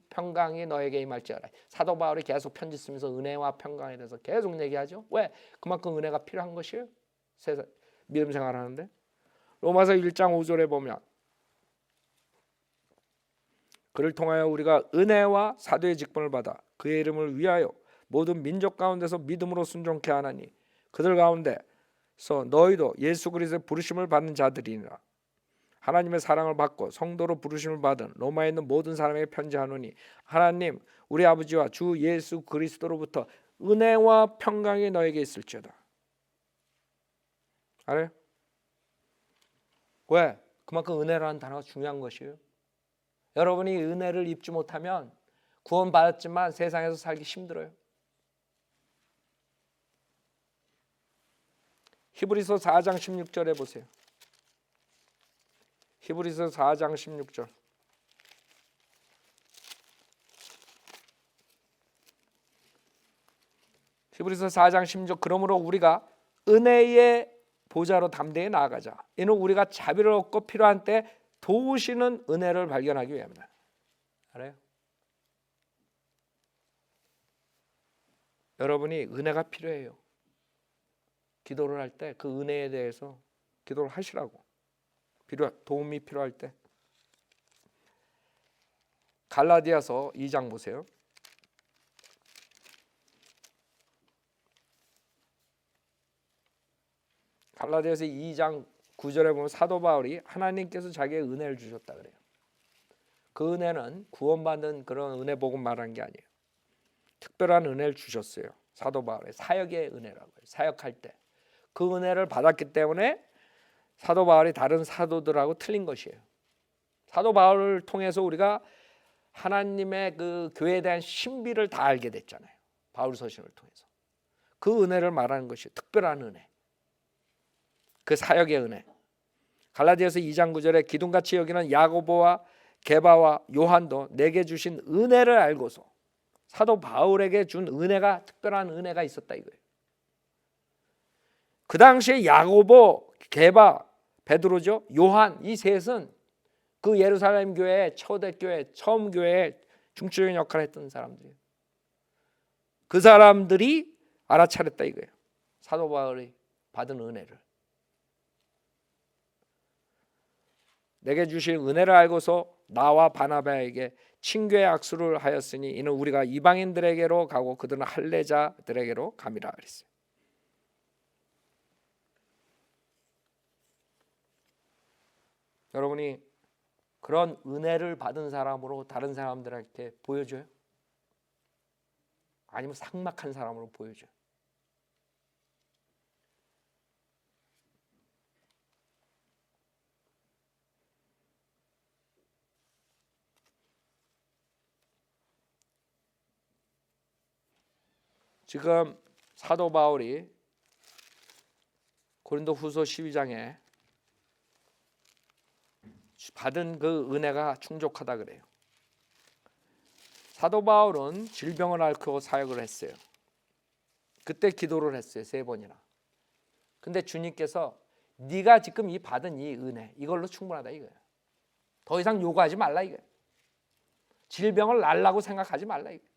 평강이 너에게 임할지어다. 사도 바울이 계속 편지 쓰면서 은혜와 평강에 대해서 계속 얘기하죠. 왜? 그만큼 은혜가 필요한 것이에요. 믿음 생활하는데. 로마서 1장 5절에 보면 그를 통하여 우리가 은혜와 사도의 직분을 받아 그의 이름을 위하여 모든 민족 가운데서 믿음으로 순종케 하나니 그들 가운데서 너희도 예수 그리스도의 부르심을 받는 자들이니라. 하나님의 사랑을 받고 성도로 부르심을 받은 로마에 있는 모든 사람에게 편지하노니 하나님 우리 아버지와 주 예수 그리스도로부터 은혜와 평강이 너에게 있을지어다. 알아요? 왜? 그만큼 은혜라는 단어가 중요한 것이에요. 여러분이 은혜를 입지 못하면 구원받았지만 세상에서 살기 힘들어요. 히브리서 4장 16절에 보세요. 히브리서 4장 16절. 히브리서 4장 16절. 그러므로 우리가 은혜의 보좌로 담대히 나아가자. 이는 우리가 자비를 얻고 필요한 때 도우시는 은혜를 발견하기 위함이다. 알아요? 여러분이 은혜가 필요해요. 기도를 할 때 그 은혜에 대해서 기도를 하시라고. 도움이 필요할 때. 갈라디아서 2장 보세요. 갈라디아서 2장 9절에 보면 사도 바울이 하나님께서 자기의 은혜를 주셨다 그래요. 그 은혜는 구원받는 그런 은혜 복음 말하는 게 아니에요. 특별한 은혜를 주셨어요. 사도 바울의 사역의 은혜라고 해요. 사역할 때 그 은혜를 받았기 때문에 사도 바울이 다른 사도들하고 틀린 것이에요. 사도 바울을 통해서 우리가 하나님의 그 교회에 대한 신비를 다 알게 됐잖아요. 바울 서신을 통해서 그 은혜를 말하는 것이 특별한 은혜, 그 사역의 은혜. 갈라디아서 2장 9절에 기둥같이 여기는 야고보와 게바와 요한도 내게 주신 은혜를 알고서 사도 바울에게 준 은혜가 특별한 은혜가 있었다 이거예요. 그 당시에 야고보, 게바, 베드로죠, 요한 이 셋은 그 예루살렘 교회 초대교회 처음 교회에 중추적인 역할을 했던 사람들이에요. 그 사람들이 알아차렸다 이거예요. 사도 바울이 받은 은혜를. 내게 주신 은혜를 알고서 나와 바나바에게 친교의 악수를 하였으니 이는 우리가 이방인들에게로 가고 그들은 할례자들에게로 감이라 그랬어요. 여러분이 그런 은혜를 받은 사람으로 다른 사람들한테 보여줘요? 아니면 삭막한 사람으로 보여줘요? 지금 사도 바울이 고린도후서 12장에 받은 그 은혜가 충족하다 그래요. 사도 바울은 질병을 앓고 사역을 했어요. 그때 기도를 했어요. 3번이나. 근데 주님께서 네가 지금 이 받은 이 은혜 이걸로 충분하다 이거예요. 더 이상 요구하지 말라 이거예요. 질병을 앓라고 생각하지 말라 이거예요.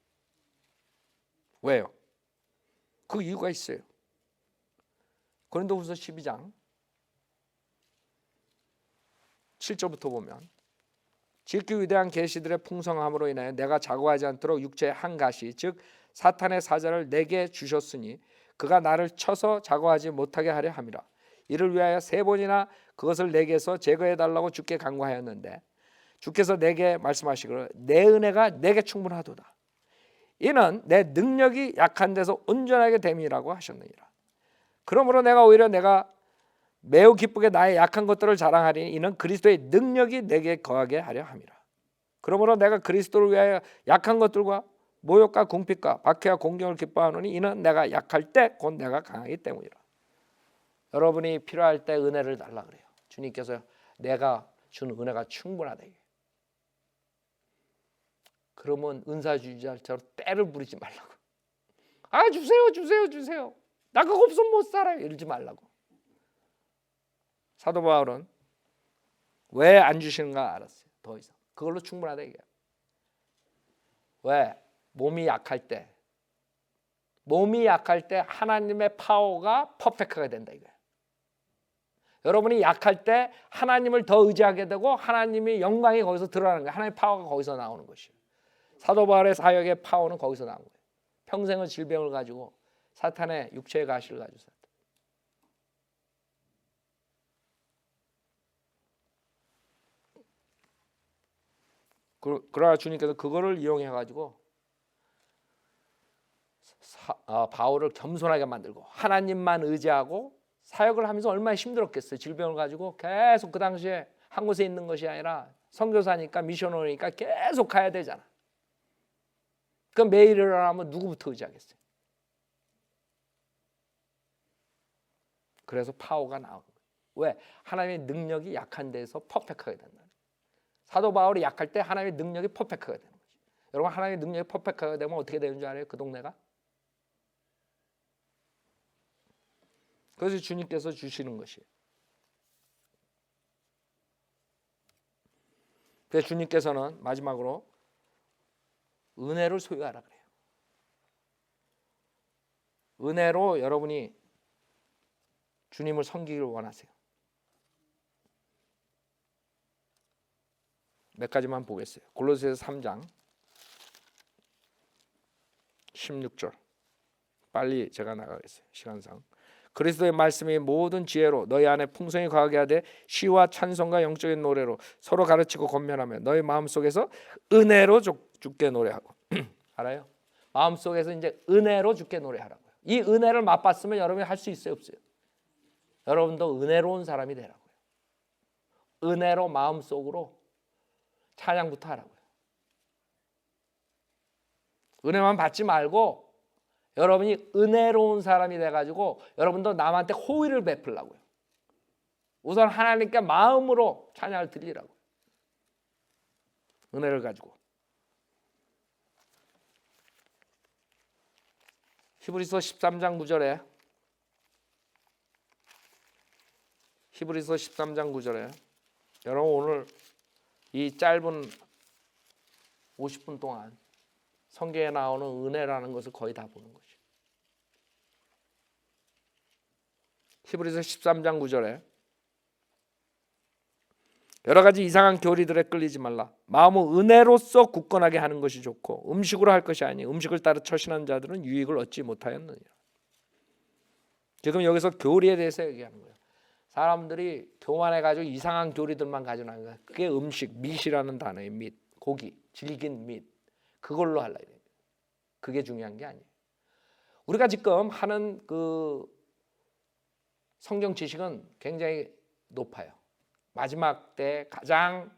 왜요? 그 이유가 있어요. 고린도후서 12장 7절부터 보면 지극히 위대한 계시들의 풍성함으로 인하여 내가 자고하지 않도록 육체의 한 가시 즉 사탄의 사자를 내게 주셨으니 그가 나를 쳐서 자고하지 못하게 하려 함이라. 이를 위하여 3번이나 그것을 내게서 제거해 달라고 주께 간구하였는데 주께서 내게 말씀하시기를 내 은혜가 내게 충분하도다. 이는 내 능력이 약한 데서 온전하게 됨이라고 하셨느니라. 그러므로 내가 매우 기쁘게 나의 약한 것들을 자랑하리니 이는 그리스도의 능력이 내게 거하게 하려 함이라. 그러므로 내가 그리스도를 위하여 약한 것들과 모욕과 궁핍과 박해와 공경을 기뻐하노니 이는 내가 약할 때 곧 내가 강하기 때문이라. 여러분이 필요할 때 은혜를 달라 그래요. 주님께서 내가 준 은혜가 충분하다. 그러면 은사주의자처럼 때를 부리지 말라고. 아 주세요 주세요 주세요. 나 그거 없으면 못 살아요. 이러지 말라고. 사도 바울은 왜 안 주시는가 알았어요. 더 이상 그걸로 충분하다 이게. 왜? 몸이 약할 때 하나님의 파워가 퍼펙트가 된다 이거예요. 여러분이 약할 때 하나님을 더 의지하게 되고 하나님의 영광이 거기서 드러나는 거예요. 하나님의 파워가 거기서 나오는 것이에요. 사도 바울의 사역의 파워는 거기서 나온 거예요. 평생은 질병을 가지고 사탄의 육체의 가시를 가지고 살았다. 그러나 주님께서 그거를 이용해 가지고 바울을 겸손하게 만들고 하나님만 의지하고 사역을 하면서 얼마나 힘들었겠어요. 질병을 가지고 계속 그 당시에 한 곳에 있는 것이 아니라 선교사니까 미셔너리니까 계속 가야 되잖아. 그럼 매일 일어나면 누구부터 의지하겠어요? 그래서 파워가 나오는 거예요. 왜? 하나님의 능력이 약한 데서 퍼펙트하게 된다. 사도 바울이 약할 때 하나님의 능력이 퍼펙트가 되는 거죠. 여러분 하나님의 능력이 퍼펙트가 되면 어떻게 되는 줄 알아요? 그 동네가? 그래서 주님께서 주시는 것이에요. 그래서 주님께서는 마지막으로 은혜를 소유하라 그래요. 은혜로 여러분이 주님을 섬기기를 원하세요. 몇 가지만 보겠어요. 골로새서 3장 16절 빨리 제가 나가겠어요. 시간상. 그리스도의 말씀이 모든 지혜로 너희 안에 풍성히 거하게 하되 시와 찬송과 영적인 노래로 서로 가르치고 권면하며 너희 마음속에서 은혜로 주께 노래하고 알아요? 마음속에서 이제 은혜로 주께 노래하라고요. 이 은혜를 맛봤으면 여러분이 할 수 있어요, 없어요? 여러분도 은혜로운 사람이 되라고요. 은혜로 마음속으로 찬양부터 하라고요. 은혜만 받지 말고 여러분이 은혜로운 사람이 돼가지고 여러분도 남한테 호의를 베풀라고요. 우선 하나님께 마음으로 찬양을 드리라고요. 은혜를 가지고. 히브리서 13장 9절에 여러분 오늘 이 짧은 50분 동안 성경에 나오는 은혜라는 것을 거의 다 보는 거죠. 히브리서 13장 9절에 여러 가지 이상한 교리들에 끌리지 말라. 마음을 은혜로써 굳건하게 하는 것이 좋고 음식으로 할 것이 아니 음식을 따라 처신한 자들은 유익을 얻지 못하였느니라. 지금 여기서 교리에 대해서 얘기하는 거예요. 사람들이 교만해가지고 이상한 교리들만 가지고 나는 거예요. 그게 음식, 밑이라는 단어예요. 밑, 고기, 질긴 밑. 그걸로 하려고 해요. 그게 중요한 게 아니에요. 우리가 지금 하는 그 성경 지식은 굉장히 높아요. 마지막 때 가장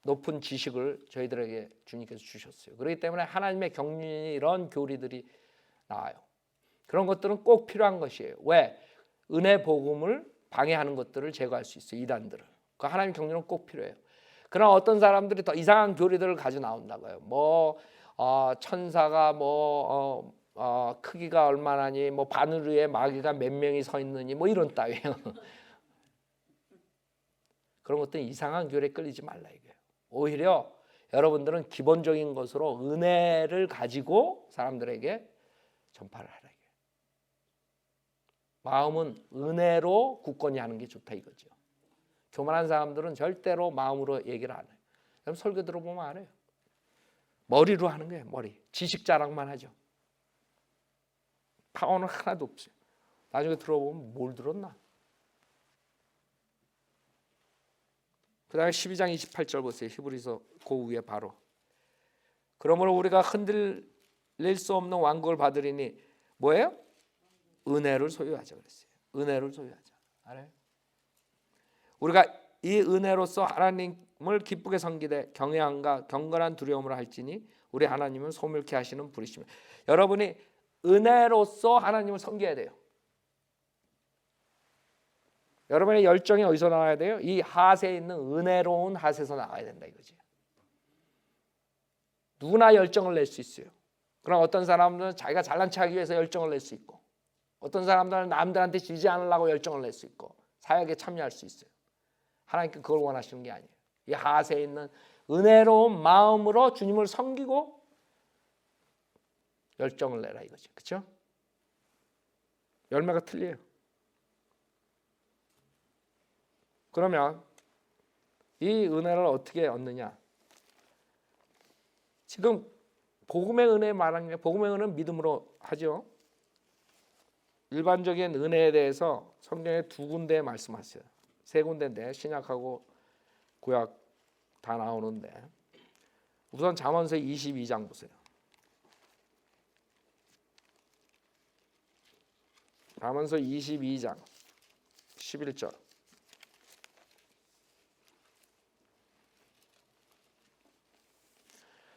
높은 지식을 저희들에게 주님께서 주셨어요. 그렇기 때문에 하나님의 경륜이 이런 교리들이 나와요. 그런 것들은 꼭 필요한 것이에요. 왜? 은혜 복음을 방해하는 것들을 제거할 수 있어요. 이단들을. 그 하나님 경륜은 꼭 필요해요. 그러나 어떤 사람들이 더 이상한 교리들을 가지고 나온다고요. 천사가 크기가 얼마나니, 바늘 위에 마귀가 몇 명이 서 있느니, 이런 따위요. 그런 것들은 이상한 교리에 끌리지 말라 이거예요. 오히려 여러분들은 기본적인 것으로 은혜를 가지고 사람들에게 전파를 하라 이거예요. 마음은 은혜로 굳건히 하는 게 좋다 이거죠. 교만한 사람들은 절대로 마음으로 얘기를 안 해요. 그럼 설교 들어보면 알아요. 머리로 하는 거예요. 머리. 지식 자랑만 하죠. 파워는 하나도 없어요. 나중에 들어보면 뭘 들었나? 그 다음에 12장 28절 보세요. 히브리서 그 위에 바로. 그러므로 우리가 흔들릴 수 없는 왕국을 받으리니 뭐예요? 은혜를 소유하자 그랬어요. 은혜를 소유하자. 알아요? 우리가 이 은혜로서 하나님을 기쁘게 섬기되 경외함과 경건한 두려움으로 할지니 우리 하나님은 소멸케 하시는 분이시며. 여러분이 은혜로서 하나님을 섬겨야 돼요. 여러분의 열정이 어디서 나와야 돼요? 이 하세에 있는 은혜로운 하세에서 나와야 된다 이거지. 누구나 열정을 낼 수 있어요. 그럼 어떤 사람들은 자기가 잘난 척하기 위해서 열정을 낼 수 있고, 어떤 사람들은 남들한테 지지 않으려고 열정을 낼 수 있고, 사역에 참여할 수 있어요. 하나님께 그걸 원하시는 게 아니에요. 이 하세에 있는 은혜로운 마음으로 주님을 섬기고 열정을 내라 이거죠. 그렇죠? 열매가 틀려요. 그러면 이 은혜를 어떻게 얻느냐? 지금 복음의 은혜 말하는 게, 복음의 은혜는 믿음으로 하죠. 일반적인 은혜에 대해서 성경에 두 군데 말씀하세요. 세 군데인데 신약하고 구약 다 나오는데, 우선 잠언서 22장 보세요. 잠언서 22장 11절.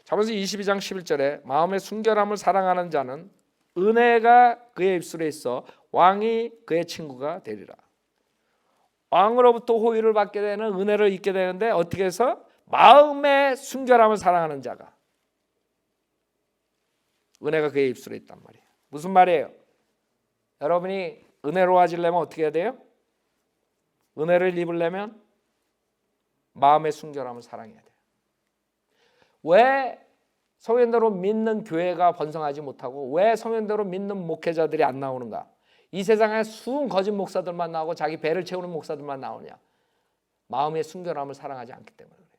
잠언서 22장 11절에 마음의 순결함을 사랑하는 자는 은혜가 그의 입술에 있어 왕이 그의 친구가 되리라. 왕으로부터 호의를 받게 되는 은혜를 잊게 되는데 어떻게 해서? 마음의 순결함을 사랑하는 자가 은혜가 그의 입술에 있단 말이에요. 무슨 말이에요? 여러분이 은혜로워지려면 어떻게 해야 돼요? 은혜를 입으려면 마음의 순결함을 사랑해야 돼요. 왜 성현대로 믿는 교회가 번성하지 못하고 왜 성현대로 믿는 목회자들이 안 나오는가? 이 세상에 수은 거짓 목사들만 나오고 자기 배를 채우는 목사들만 나오냐? 마음의 순결함을 사랑하지 않기 때문에 그래요.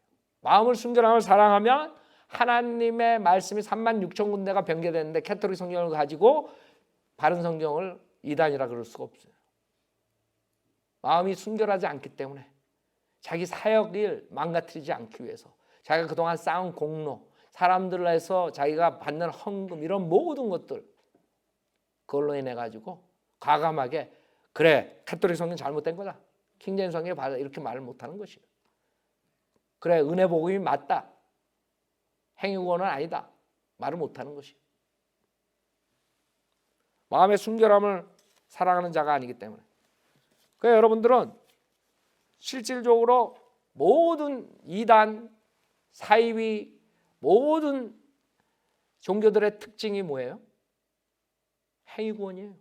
마음을 순결함을 사랑하면 하나님의 말씀이 36,000군데가 변개되는데 캐톨릭 성경을 가지고 바른 성경을 이단이라 그럴 수가 없어요. 마음이 순결하지 않기 때문에 자기 사역을 망가뜨리지 않기 위해서 자기가 그동안 쌓은 공로, 사람들에서 자기가 받는 헌금 이런 모든 것들 그걸로 인해 가지고 과감하게 그래 카톨릭 성경 잘못된 거다. 킹제임스 성경에 받아 이렇게 말을 못하는 것이에요. 그래 은혜 복음이 맞다. 행위구원은 아니다. 말을 못하는 것이에요. 마음의 순결함을 사랑하는 자가 아니기 때문에. 그러니까 여러분들은 실질적으로 모든 이단, 사이비, 모든 종교들의 특징이 뭐예요? 행위구원이에요.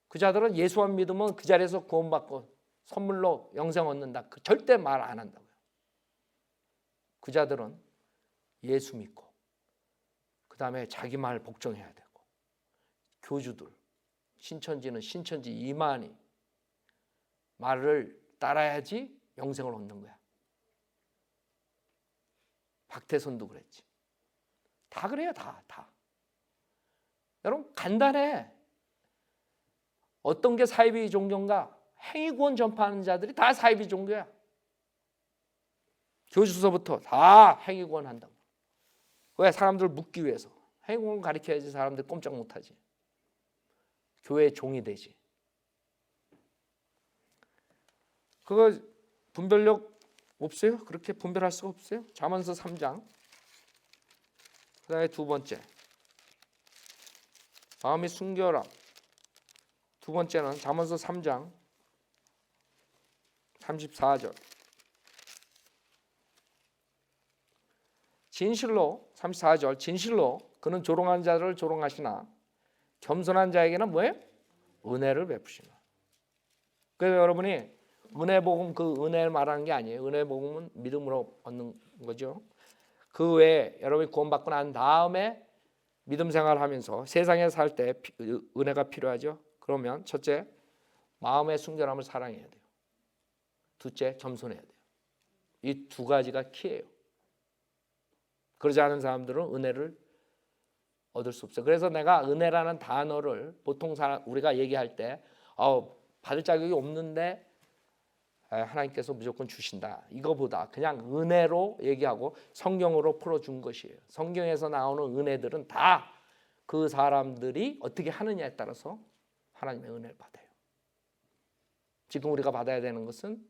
그 자들은 예수만 믿으면 그 자리에서 구원받고 선물로 영생 얻는다. 절대 말 안 한다고요. 그 자들은 예수 믿고 그 다음에 자기 말 복종해야 되고 교주들, 신천지는 신천지 이만희 말을 따라야지 영생을 얻는 거야. 박태선도 그랬지. 다 그래요. 다. 여러분 간단해. 어떤 게 사이비 종교인가? 행위구원 전파하는 자들이 다 사이비 종교야. 교주서부터 다 행위구원 한다고. 왜? 사람들을 묶기 위해서. 행위구원 가르쳐야지 사람들 꼼짝 못하지. 교회의 종이 되지. 그거 분별력 없어요? 그렇게 분별할 수가 없어요? 잠언서 3장. 그 다음에 두 번째 마음의 순결함. 두 번째는 잠언서 3장 34절. 진실로 34절 진실로 그는 조롱한 자를 조롱하시나 겸손한 자에게는 뭐예요? 은혜를 베푸시나. 그래서 여러분이 은혜 복음 그 은혜를 말하는 게 아니에요. 은혜 복음은 믿음으로 얻는 거죠. 그 외에 여러분이 구원받고 난 다음에 믿음 생활하면서 세상에 살 때 은혜가 필요하죠. 그러면 첫째 마음의 순결함을 사랑해야 돼요. 둘째, 겸손해야 돼요. 이 두 가지가 키예요. 그러지 않은 사람들은 은혜를 얻을 수 없어요. 그래서 내가 은혜라는 단어를 보통 우리가 얘기할 때 받을 자격이 없는데 하나님께서 무조건 주신다. 이거보다 그냥 은혜로 얘기하고 성경으로 풀어준 것이에요. 성경에서 나오는 은혜들은 다 그 사람들이 어떻게 하느냐에 따라서 하나님의 은혜를 받아요. 지금 우리가 받아야 되는 것은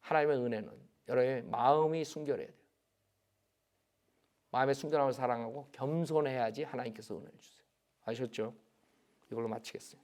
하나님의 은혜는 여러분의 마음이 순결해야 돼요. 마음의 순결함을 사랑하고 겸손해야지 하나님께서 은혜를 주세요. 아셨죠? 이걸로 마치겠어요.